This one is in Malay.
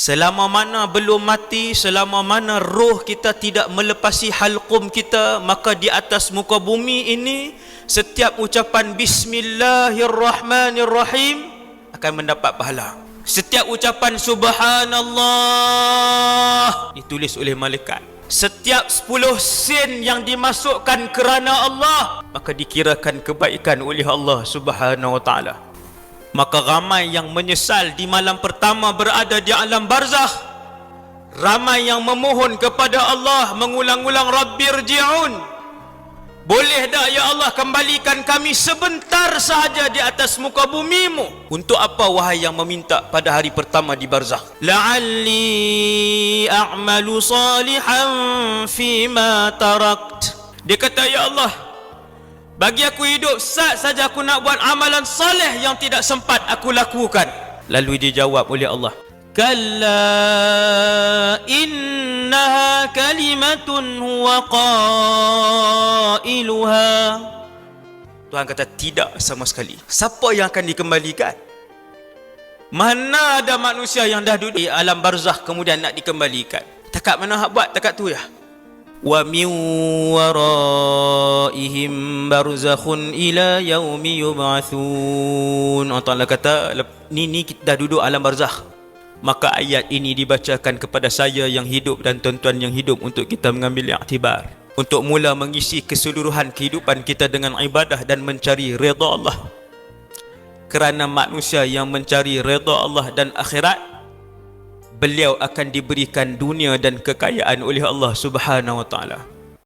Selama mana belum mati, selama mana roh kita tidak melepasi halqum kita, maka di atas muka bumi ini setiap ucapan Bismillahirrahmanirrahim akan mendapat pahala. Setiap ucapan Subhanallah ditulis oleh malaikat. Setiap 10 sen yang dimasukkan kerana Allah, maka dikirakan kebaikan oleh Allah Subhanahu wa taala. Maka ramai yang menyesal di malam pertama berada di alam barzakh. Ramai yang memohon kepada Allah mengulang-ulang, Rabbirji'un, boleh tak ya Allah kembalikan kami sebentar sahaja di atas muka bumimu. Untuk apa wahai yang meminta pada hari pertama di barzakh? La'alli a'malu salihan fima tarakt. Dia kata, ya Allah, bagi aku hidup saja aku nak buat amalan soleh yang tidak sempat aku lakukan. Lalu dijawab oleh Allah, kalla innaha kalimatun huwa qailuha. Tuhan kata tidak sama sekali. Siapa yang akan dikembalikan? Mana ada manusia yang dah duduk di alam barzakh kemudian nak dikembalikan? Takat mana hak buat takat tu ya. Wa min waraihim barzakhun ila yaumi yub'atsun. Allah Ta'ala kata, ni kita dah duduk alam barzakh. Maka ayat ini dibacakan kepada saya yang hidup dan tuan-tuan yang hidup untuk kita mengambil iktibar, untuk mula mengisi keseluruhan kehidupan kita dengan ibadah dan mencari redha Allah. Kerana manusia yang mencari redha Allah dan akhirat, beliau akan diberikan dunia dan kekayaan oleh Allah Subhanahu wa taala.